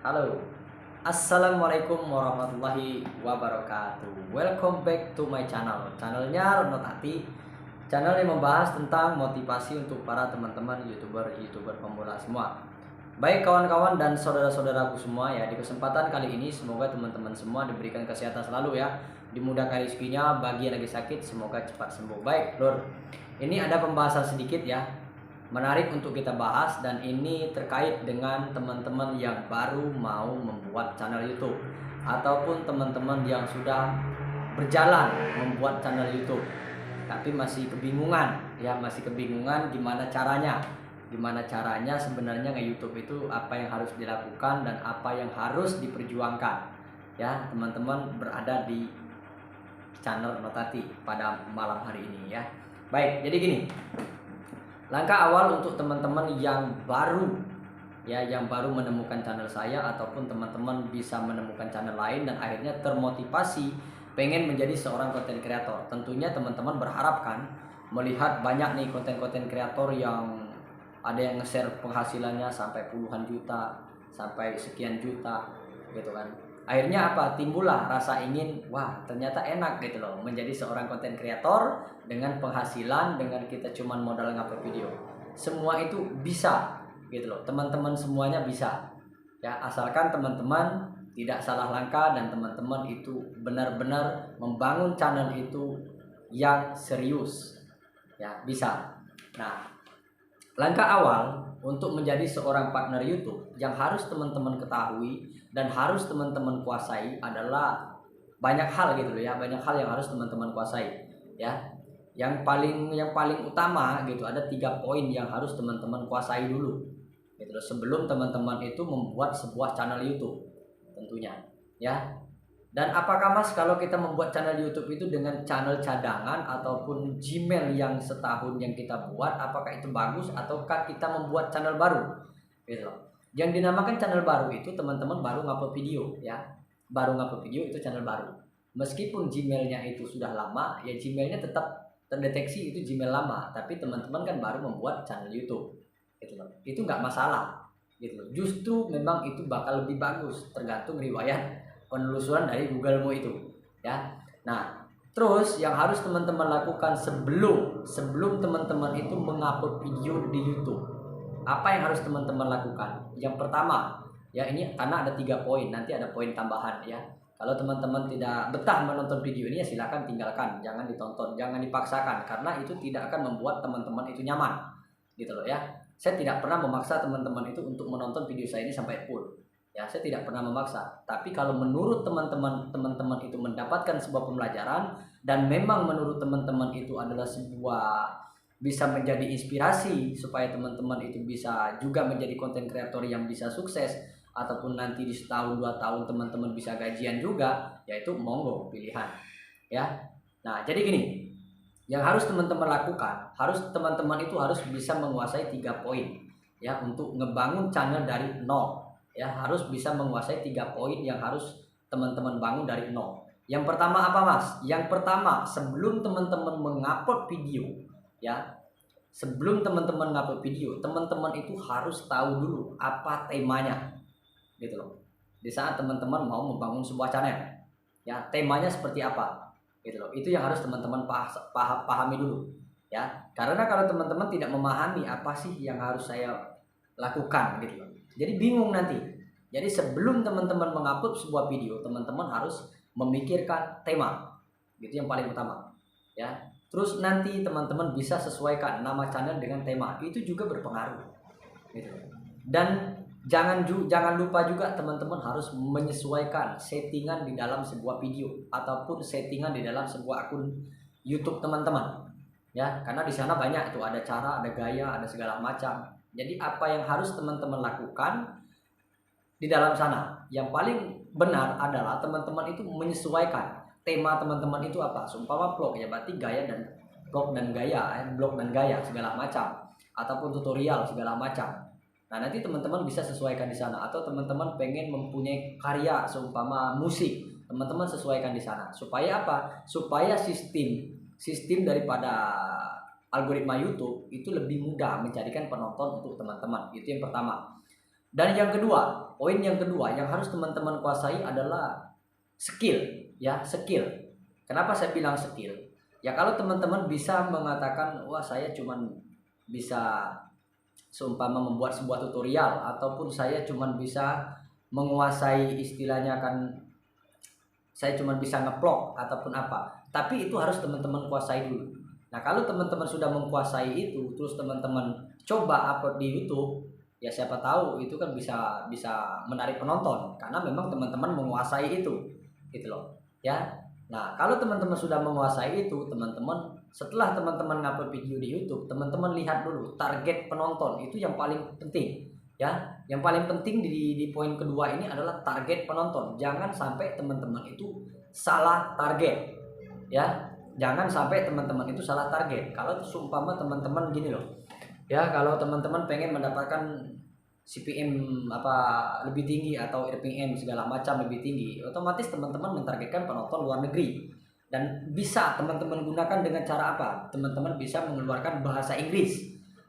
Halo, Assalamualaikum warahmatullahi wabarakatuh. Welcome back to my channelnya Renotati. Channel yang membahas tentang motivasi untuk para teman-teman youtuber pemula semua. Baik kawan-kawan dan saudara-saudaraku semua ya, di kesempatan kali ini semoga teman-teman semua diberikan kesehatan selalu ya, dimudahkan rezekinya. Bagi yang lagi sakit semoga cepat sembuh. Baik Lur, ini ada pembahasan sedikit ya, menarik untuk kita bahas, dan ini terkait dengan teman-teman yang baru mau membuat channel YouTube ataupun teman-teman yang sudah berjalan membuat channel YouTube tapi masih kebingungan ya, gimana caranya sebenarnya nge-YouTube itu, apa yang harus dilakukan dan apa yang harus diperjuangkan ya. Teman-teman berada di channel Renotati pada malam hari ini ya. Baik, jadi gini, langkah awal untuk teman-teman yang baru menemukan channel saya, ataupun teman-teman bisa menemukan channel lain dan akhirnya termotivasi pengen menjadi seorang konten kreator. Tentunya teman-teman berharap kan melihat banyak nih konten-konten kreator yang ada yang nge-share penghasilannya sampai puluhan juta, sampai sekian juta gitu kan. Akhirnya apa? Timbullah rasa ingin, wah ternyata enak gitu loh menjadi seorang konten kreator dengan penghasilan, dengan kita cuman modal ngupload video. Semua itu bisa gitu loh, teman-teman semuanya bisa ya, asalkan teman-teman tidak salah langkah dan teman-teman itu benar-benar membangun channel itu yang serius ya, bisa. Nah, langkah awal untuk menjadi seorang partner YouTube yang harus teman-teman ketahui dan harus teman-teman kuasai adalah banyak hal gitu loh ya, banyak hal yang harus teman-teman kuasai ya. Yang paling utama gitu, ada 3 poin yang harus teman-teman kuasai dulu gitu loh, sebelum teman-teman itu membuat sebuah channel YouTube tentunya ya. Dan apakah Mas, kalau kita membuat channel YouTube itu dengan channel cadangan ataupun Gmail yang setahun yang kita buat, apakah itu bagus ataukah kita membuat channel baru? Gitu loh. Yang dinamakan channel baru itu teman-teman baru ngupload video ya. Baru ngupload video itu channel baru. Meskipun Gmailnya itu sudah lama, ya Gmailnya tetap terdeteksi itu Gmail lama, tapi teman-teman kan baru membuat channel YouTube. Gitu loh. Itu nggak masalah. Gitu loh. Justru memang itu bakal lebih bagus tergantung riwayat penelusuran dari Google-mu itu ya. Nah, terus yang harus teman-teman lakukan sebelum teman-teman itu mengupload video di YouTube, apa yang harus teman-teman lakukan? Yang pertama ya, ini karena ada 3 poin, nanti ada poin tambahan ya. Kalau teman-teman tidak betah menonton video ini ya silakan tinggalkan, jangan ditonton, jangan dipaksakan, karena itu tidak akan membuat teman-teman itu nyaman gitu loh ya. Saya tidak pernah memaksa teman-teman itu untuk menonton video saya ini sampai full ya, saya tidak pernah memaksa. Tapi kalau menurut teman-teman itu mendapatkan sebuah pembelajaran, dan memang menurut teman-teman itu adalah sebuah bisa menjadi inspirasi supaya teman-teman itu bisa juga menjadi konten kreator yang bisa sukses, ataupun nanti di setahun 2 tahun teman-teman bisa gajian juga, yaitu monggo pilihan ya. Nah, jadi gini, yang harus teman-teman lakukan, teman-teman itu harus bisa menguasai 3 poin ya untuk ngebangun channel dari nol ya. Harus bisa menguasai 3 poin yang harus teman-teman bangun dari nol. Yang pertama apa Mas? Yang pertama, sebelum teman-teman mengupload video ya, sebelum teman-teman ngupload video, teman-teman itu harus tahu dulu apa temanya gitu loh. Di saat teman-teman mau membangun sebuah channel ya, temanya seperti apa gitu loh. Itu yang harus teman-teman pahami dulu ya. Karena kalau teman-teman tidak memahami apa sih yang harus saya lakukan gitu loh, jadi bingung nanti. Jadi sebelum teman-teman mengupload sebuah video, teman-teman harus memikirkan tema, gitu yang paling utama ya. Terus nanti teman-teman bisa sesuaikan nama channel dengan tema, itu juga berpengaruh gitu. Dan jangan lupa juga teman-teman harus menyesuaikan settingan di dalam sebuah video ataupun settingan di dalam sebuah akun YouTube teman-teman ya, karena di sana banyak itu, ada cara, ada gaya, ada segala macam. Jadi apa yang harus teman-teman lakukan di dalam sana, yang paling benar adalah teman-teman itu menyesuaikan tema teman-teman itu apa. Seumpama vlog ya, berarti gaya dan blog dan gaya segala macam, ataupun tutorial segala macam. Nah, nanti teman-teman bisa sesuaikan di sana. Atau teman-teman pengen mempunyai karya seumpama musik, teman-teman sesuaikan di sana. Supaya apa? Supaya sistem daripada algoritma YouTube itu lebih mudah mencarikan penonton untuk teman-teman. Itu yang pertama. Dan yang kedua, poin yang kedua yang harus teman-teman kuasai adalah skill, ya, skill. Kenapa saya bilang skill? Ya kalau teman-teman bisa mengatakan, wah saya cuman bisa seumpama membuat sebuah tutorial, ataupun saya cuman bisa menguasai istilahnya kan, saya cuman bisa ngeplok ataupun apa. Tapi itu harus teman-teman kuasai dulu. Nah kalau teman-teman sudah menguasai itu, terus teman-teman coba upload di YouTube, ya siapa tahu itu kan bisa bisa menarik penonton karena memang teman-teman menguasai itu, gitu loh, ya. Nah kalau teman-teman sudah menguasai itu, teman-teman setelah teman-teman ngupload video di YouTube, teman-teman lihat dulu target penonton, itu yang paling penting, ya. Yang paling penting di poin kedua ini adalah target penonton. Jangan sampai teman-teman itu salah target, ya. Jangan sampai teman-teman itu salah target. Kalau seumpama teman-teman gini loh, ya, kalau teman-teman pengen mendapatkan CPM apa lebih tinggi atau RPM segala macam lebih tinggi, otomatis teman-teman mentargetkan penonton luar negeri. Dan bisa teman-teman gunakan dengan cara apa? Teman-teman bisa mengeluarkan bahasa Inggris,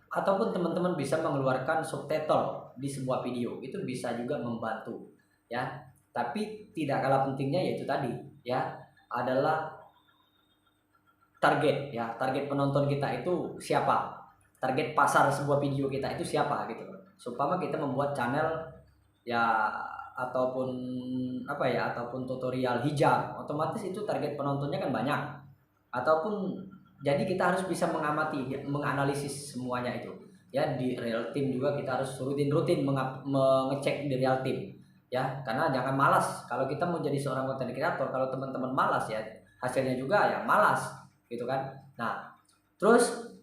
ataupun teman-teman bisa mengeluarkan subtitle di sebuah video. Itu bisa juga membantu, ya. Tapi tidak kalah pentingnya yaitu tadi, ya, adalah target, ya. Target penonton kita itu siapa? Target pasar sebuah video kita itu siapa, gitu. Seumpama kita membuat channel, ya, ataupun apa ya, ataupun tutorial hijab, otomatis itu target penontonnya kan banyak. Ataupun jadi kita harus bisa mengamati, menganalisis semuanya itu, ya. Di real time juga kita harus rutin mengecek di real time, ya. Karena jangan malas. Kalau kita mau jadi seorang content creator, kalau teman-teman malas, ya hasilnya juga ya malas, gitu kan. Nah terus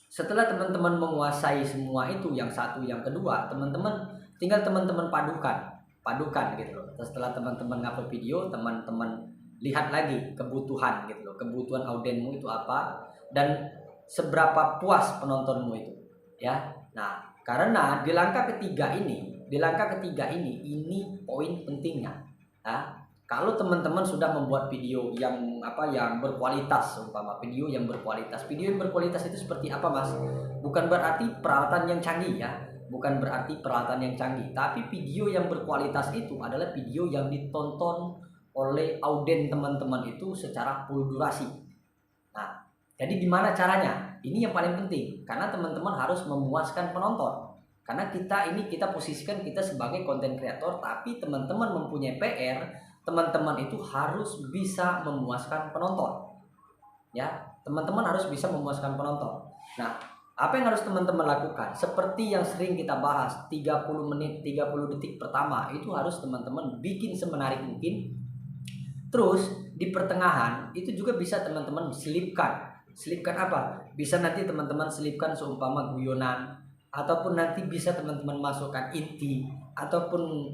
setelah teman-teman menguasai semua itu, yang satu yang kedua, teman-teman tinggal teman-teman padukan gitu loh. Setelah teman-teman ngupload video, teman-teman lihat lagi kebutuhan, gitu loh, kebutuhan audiensmu itu apa dan seberapa puas penontonmu itu, ya. Nah karena di langkah ketiga ini poin pentingnya, ya. Kalau teman-teman sudah membuat video yang yang berkualitas, umpama video yang berkualitas itu seperti apa, Mas? Bukan berarti peralatan yang canggih, ya. Bukan berarti peralatan yang canggih, tapi video yang berkualitas itu adalah video yang ditonton oleh audiens teman-teman itu secara full durasi. Nah, jadi gimana caranya? Ini yang paling penting, karena teman-teman harus memuaskan penonton. Karena kita posisikan kita sebagai content creator, tapi teman-teman mempunyai PR. Teman-teman itu harus bisa memuaskan penonton, ya. Teman-teman harus bisa memuaskan penonton. Nah, apa yang harus teman-teman lakukan? Seperti yang sering kita bahas, 30 menit 30 detik pertama itu harus teman-teman bikin semenarik mungkin. Terus di pertengahan itu juga bisa teman-teman selipkan apa? Bisa nanti teman-teman selipkan seumpama guyonan, ataupun nanti bisa teman-teman masukkan inti, ataupun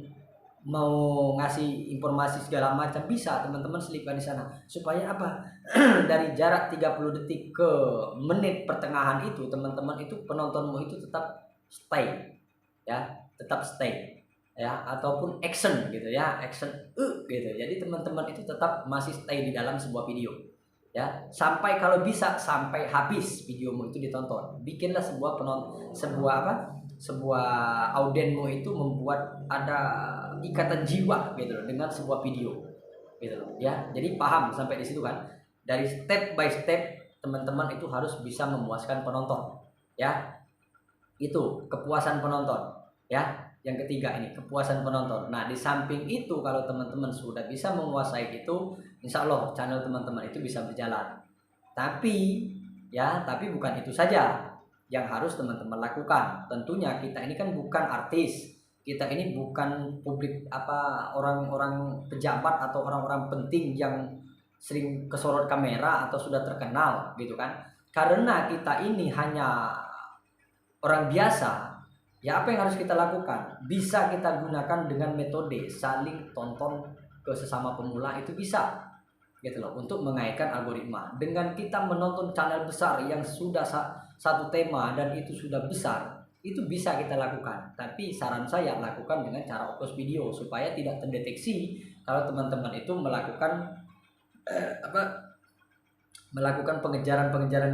mau ngasih informasi segala macam, bisa teman-teman selipkan di sana. Supaya apa? Dari jarak 30 detik ke menit pertengahan itu, teman-teman itu penontonmu itu tetap stay, ya, tetap stay, ya, ataupun action gitu, ya, action gitu. Jadi teman-teman itu tetap masih stay di dalam sebuah video, ya, sampai kalau bisa sampai habis videomu itu ditonton. Bikinlah sebuah audiensmu itu membuat ada ikatan jiwa gitu loh dengan sebuah video, gitu loh, ya. Jadi paham sampai di situ kan? Dari step by step teman-teman itu harus bisa memuaskan penonton, ya. Itu kepuasan penonton, ya. Yang ketiga ini kepuasan penonton. Nah di samping itu, kalau teman-teman sudah bisa menguasai itu, insya Allah channel teman-teman itu bisa berjalan. Tapi bukan itu saja yang harus teman-teman lakukan. Tentunya kita ini kan bukan artis, kita ini bukan publik orang-orang pejabat atau orang-orang penting yang sering kesorot kamera atau sudah terkenal, gitu kan. Karena kita ini hanya orang biasa, ya. Apa yang harus kita lakukan? Bisa kita gunakan dengan metode saling tonton ke sesama pemula, itu bisa, gitu loh, untuk mengaitkan algoritma. Dengan kita menonton channel besar yang sudah satu tema dan itu sudah besar, itu bisa kita lakukan. Tapi saran saya lakukan dengan cara upload video supaya tidak terdeteksi kalau teman-teman itu melakukan melakukan pengejaran-pengejaran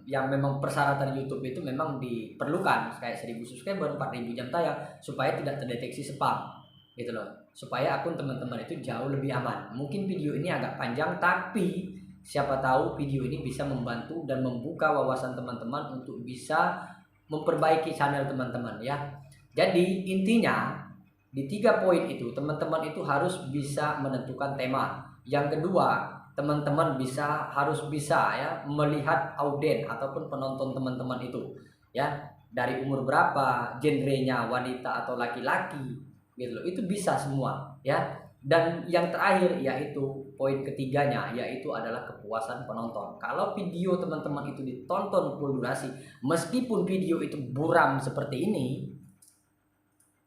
yang memang persyaratan YouTube itu memang diperlukan, kayak 1000 subscriber, 4000 jam tayang, supaya tidak terdeteksi spam gitu loh, supaya akun teman-teman itu jauh lebih aman. Mungkin video ini agak panjang, tapi siapa tahu video ini bisa membantu dan membuka wawasan teman-teman untuk bisa memperbaiki channel teman-teman ya. Jadi intinya di 3 poin itu teman-teman itu harus bisa menentukan tema. Yang kedua, teman-teman harus bisa ya melihat audien ataupun penonton teman-teman itu ya, dari umur berapa, genrenya wanita atau laki-laki gitu loh, itu bisa semua ya. Dan yang terakhir yaitu poin ketiganya, yaitu adalah kepuasan penonton. Kalau video teman-teman itu ditonton full durasi, meskipun video itu buram seperti ini,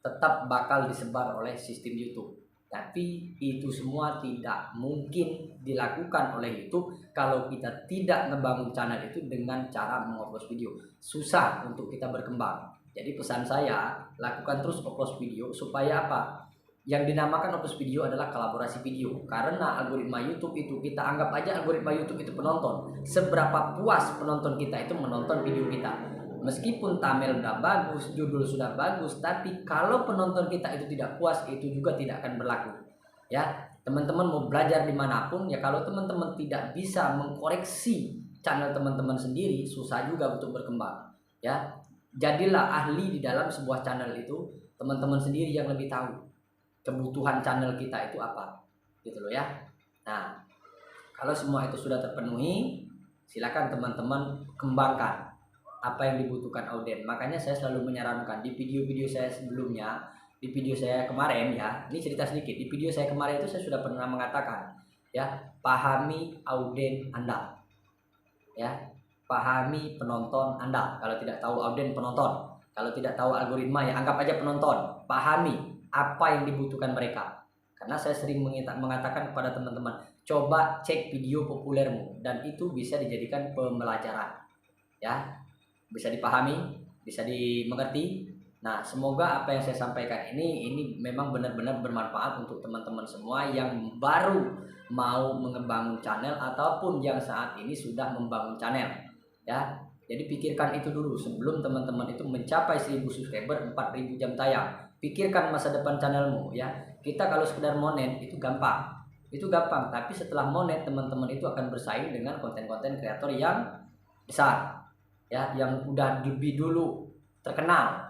tetap bakal disebar oleh sistem YouTube. Tapi itu semua tidak mungkin dilakukan oleh YouTube kalau kita tidak ngebangun channel itu dengan cara mengupload video. Susah untuk kita berkembang. Jadi pesan saya, lakukan terus upload video supaya apa? Yang dinamakan upload video adalah kolaborasi video. Karena algoritma YouTube itu, kita anggap aja algoritma YouTube itu penonton. Seberapa puas penonton kita itu menonton video kita. Meskipun thumbnail udah bagus, judul sudah bagus, tapi kalau penonton kita itu tidak puas, itu juga tidak akan berlaku. Ya, teman-teman mau belajar dimanapun, ya kalau teman-teman tidak bisa mengkoreksi channel teman-teman sendiri, susah juga untuk berkembang. Ya, jadilah ahli di dalam sebuah channel itu, teman-teman sendiri yang lebih tahu kebutuhan channel kita itu apa, gitu loh ya. Nah, kalau semua itu sudah terpenuhi, silakan teman-teman kembangkan apa yang dibutuhkan audien. Makanya saya selalu menyarankan di video-video saya sebelumnya, di video saya kemarin ya, ini cerita sedikit, di video saya kemarin itu saya sudah pernah mengatakan ya, pahami audien Anda ya, pahami penonton Anda. Kalau tidak tahu audien, penonton, kalau tidak tahu algoritma, ya anggap aja penonton. Pahami apa yang dibutuhkan mereka. Karena saya sering mengatakan kepada teman-teman, coba cek video populermu, dan itu bisa dijadikan pembelajaran ya, bisa dipahami, bisa dimengerti. Nah, semoga apa yang saya sampaikan ini memang benar-benar bermanfaat untuk teman-teman semua yang baru mau mengembangkan channel ataupun yang saat ini sudah membangun channel ya. Jadi pikirkan itu dulu sebelum teman-teman itu mencapai 1000 subscriber, 4000 jam tayang. Pikirkan masa depan channelmu ya. Kita kalau sekedar monet itu gampang. Itu gampang, tapi setelah monet teman-teman itu akan bersaing dengan konten-konten kreator yang besar ya, yang udah lebih dulu terkenal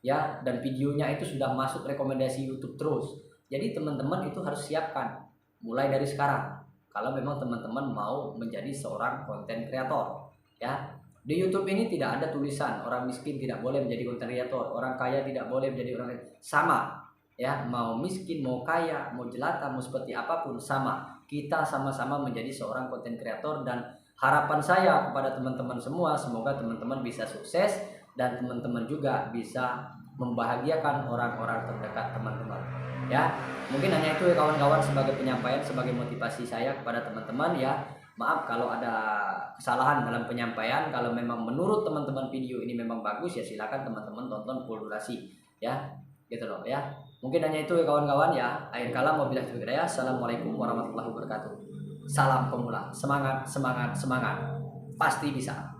ya, dan videonya itu sudah masuk rekomendasi YouTube terus. Jadi teman-teman itu harus siapkan mulai dari sekarang kalau memang teman-teman mau menjadi seorang konten kreator ya. Di YouTube ini tidak ada tulisan orang miskin tidak boleh menjadi konten kreator, orang kaya tidak boleh menjadi orang sama ya. Mau miskin, mau kaya, mau jelata, mau seperti apapun sama, kita sama-sama menjadi seorang konten kreator. Dan harapan saya kepada teman-teman semua, semoga teman-teman bisa sukses dan teman-teman juga bisa membahagiakan orang-orang terdekat teman-teman ya. Mungkin hanya itu ya kawan-kawan, sebagai penyampaian, sebagai motivasi saya kepada teman-teman ya. Maaf kalau ada kesalahan dalam penyampaian. Kalau memang menurut teman-teman video ini memang bagus, ya silakan teman-teman tonton full durasi ya, gitu loh ya. Mungkin hanya itu ya kawan-kawan ya. Akhir kalam, wabillahi taufiq hidayah. Assalamualaikum warahmatullahi wabarakatuh. Salam pemula, semangat, semangat, semangat, pasti bisa.